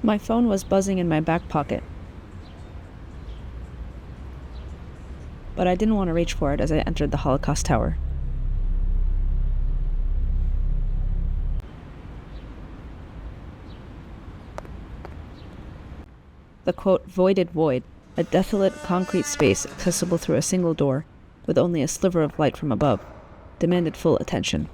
My phone was buzzing in my back pocket, but I didn't want to reach for it as I entered the Holocaust Tower. The quote, voided void, a desolate concrete space accessible through a single door, with only a sliver of light from above, demanded full attention.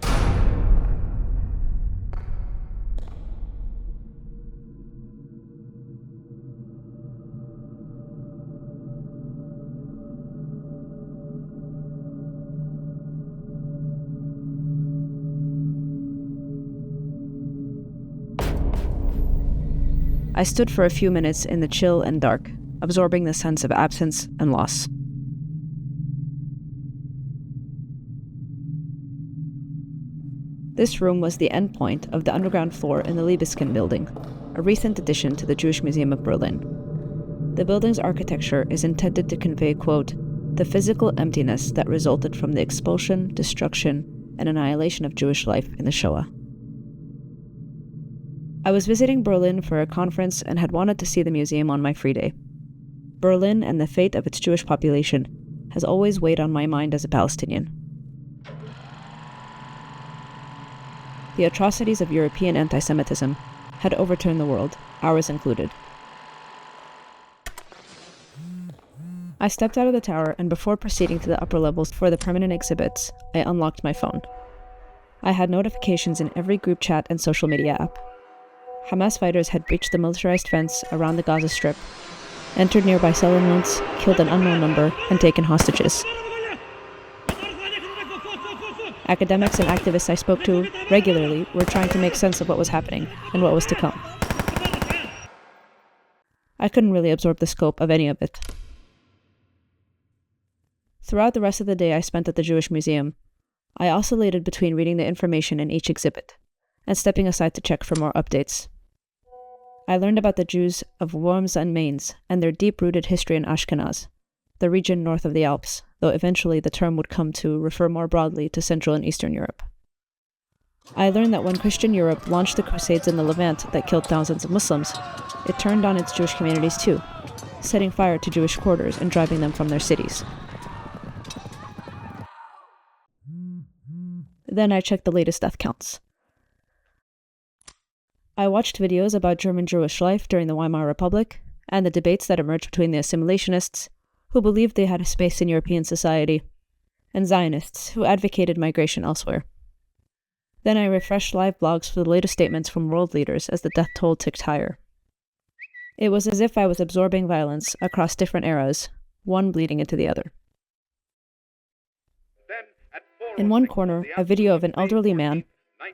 I stood for a few minutes in the chill and dark, absorbing the sense of absence and loss. This room was the endpoint of the underground floor in the Libeskind building, a recent addition to the Jewish Museum of Berlin. The building's architecture is intended to convey, quote, the physical emptiness that resulted from the expulsion, destruction, and annihilation of Jewish life in the Shoah. I was visiting Berlin for a conference and had wanted to see the museum on my free day. Berlin and the fate of its Jewish population has always weighed on my mind as a Palestinian. The atrocities of European antisemitism had overturned the world, ours included. I stepped out of the tower, and before proceeding to the upper levels for the permanent exhibits, I unlocked my phone. I had notifications in every group chat and social media app. Hamas fighters had breached the militarized fence around the Gaza Strip, entered nearby settlements, killed an unknown number, and taken hostages. Academics and activists I spoke to regularly were trying to make sense of what was happening and what was to come. I couldn't really absorb the scope of any of it. Throughout the rest of the day I spent at the Jewish Museum, I oscillated between reading the information in each exhibit and stepping aside to check for more updates. I learned about the Jews of Worms and Mainz and their deep-rooted history in Ashkenaz, the region north of the Alps, though eventually the term would come to refer more broadly to Central and Eastern Europe. I learned that when Christian Europe launched the Crusades in the Levant that killed thousands of Muslims, it turned on its Jewish communities too, setting fire to Jewish quarters and driving them from their cities. Then I checked the latest death counts. I watched videos about German Jewish life during the Weimar Republic and the debates that emerged between the assimilationists, who believed they had a space in European society, and Zionists, who advocated migration elsewhere. Then I refreshed live blogs for the latest statements from world leaders as the death toll ticked higher. It was as if I was absorbing violence across different eras, one bleeding into the other. In one corner, a video of an elderly man,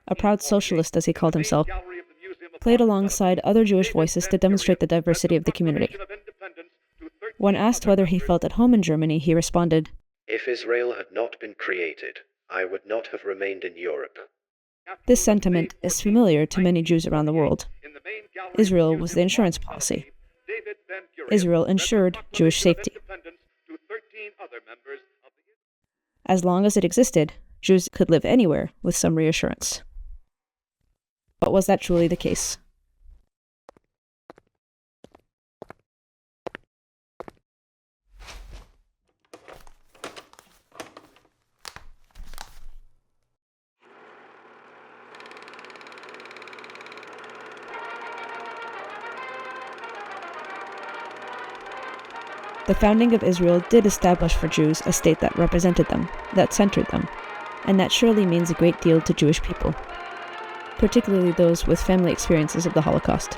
a proud socialist as he called himself, played alongside other Jewish voices to demonstrate the diversity of the community. When asked whether he felt at home in Germany, he responded, "If Israel had not been created, I would not have remained in Europe." This sentiment is familiar to many Jews around the world. Israel was the insurance policy. Israel ensured Jewish safety. As long as it existed, Jews could live anywhere with some reassurance. But was that truly the case? The founding of Israel did establish for Jews a state that represented them, that centered them, and that surely means a great deal to Jewish people, particularly those with family experiences of the Holocaust.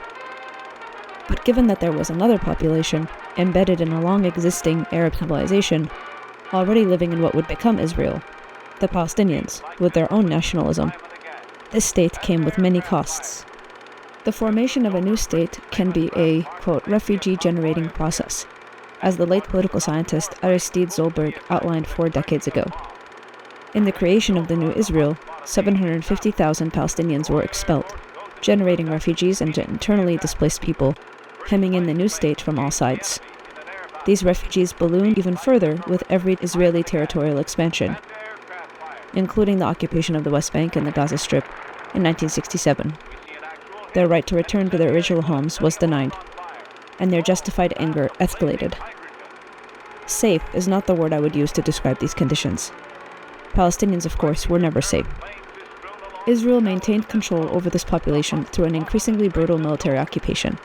But given that there was another population, embedded in a long-existing Arab civilization, already living in what would become Israel, the Palestinians, with their own nationalism, this state came with many costs. The formation of a new state can be a, quote, refugee-generating process, as the late political scientist Aristide Zolberg outlined 4 decades ago. In the creation of the new Israel, 750,000 Palestinians were expelled, generating refugees and internally displaced people, hemming in the new state from all sides. These refugees ballooned even further with every Israeli territorial expansion, including the occupation of the West Bank and the Gaza Strip in 1967. their right to return to their original homes was denied, and their justified anger escalated. Safe is not the word I would use to describe these conditions. Palestinians, of course, were never safe. Israel maintained control over this population through an increasingly brutal military occupation,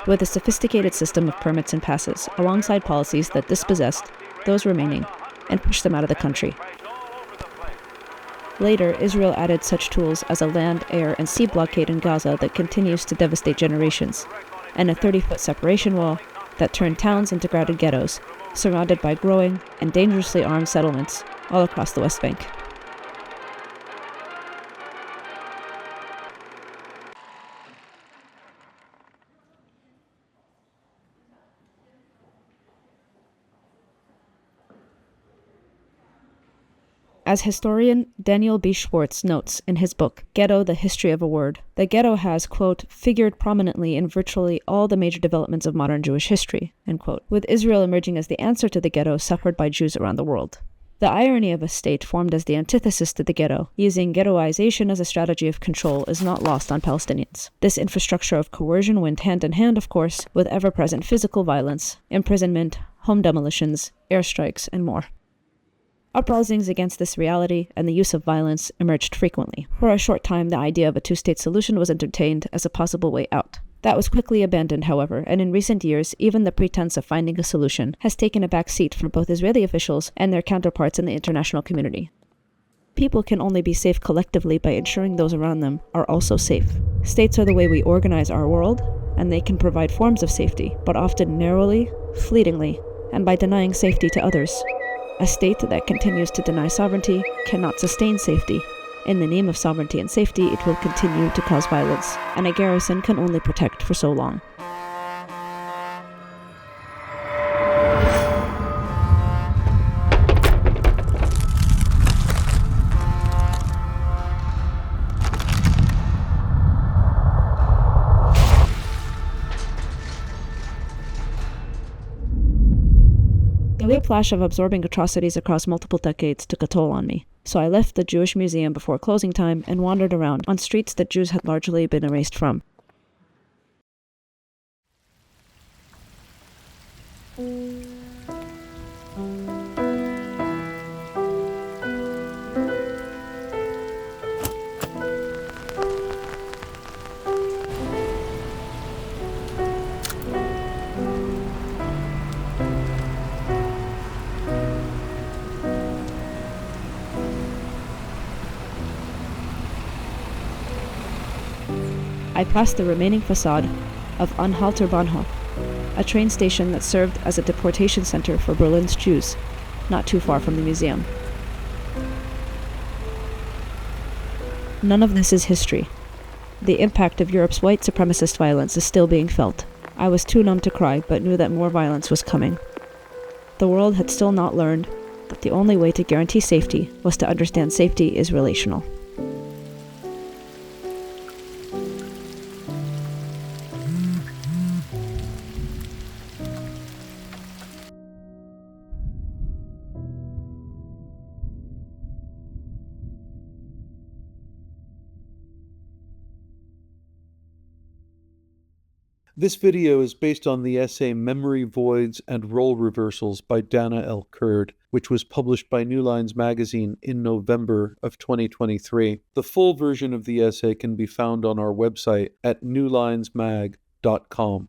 with a sophisticated system of permits and passes, alongside policies that dispossessed those remaining and pushed them out of the country. Later, Israel added such tools as a land, air, and sea blockade in Gaza that continues to devastate generations, and a 30-foot separation wall that turned towns into crowded ghettos, surrounded by growing and dangerously armed settlements all across the West Bank. As historian Daniel B. Schwartz notes in his book, Ghetto, The History of a Word, the ghetto has, quote, figured prominently in virtually all the major developments of modern Jewish history, end quote, with Israel emerging as the answer to the ghetto suffered by Jews around the world. The irony of a state formed as the antithesis to the ghetto, using ghettoization as a strategy of control, is not lost on Palestinians. This infrastructure of coercion went hand in hand, of course, with ever-present physical violence, imprisonment, home demolitions, airstrikes, and more. Uprisings against this reality and the use of violence emerged frequently. For a short time, the idea of a two-state solution was entertained as a possible way out. That was quickly abandoned, however, and in recent years, even the pretense of finding a solution has taken a back seat for both Israeli officials and their counterparts in the international community. People can only be safe collectively by ensuring those around them are also safe. States are the way we organize our world, and they can provide forms of safety, but often narrowly, fleetingly, and by denying safety to others. A state that continues to deny sovereignty cannot sustain safety. In the name of sovereignty and safety, it will continue to cause violence, and a garrison can only protect for so long. The whiplash of absorbing atrocities across multiple decades took a toll on me, so I left the Jewish Museum before closing time and wandered around on streets that Jews had largely been erased from. I passed the remaining facade of Anhalterbahnhof, a train station that served as a deportation center for Berlin's Jews, not too far from the museum. None of this is history. The impact of Europe's white supremacist violence is still being felt. I was too numb to cry, but knew that more violence was coming. The world had still not learned that the only way to guarantee safety was to understand safety is relational. This video is based on the essay Memory Voids and Role Reversals by Dana El Kurd, which was published by New Lines magazine in November of 2023. The full version of the essay can be found on our website at newlinesmag.com.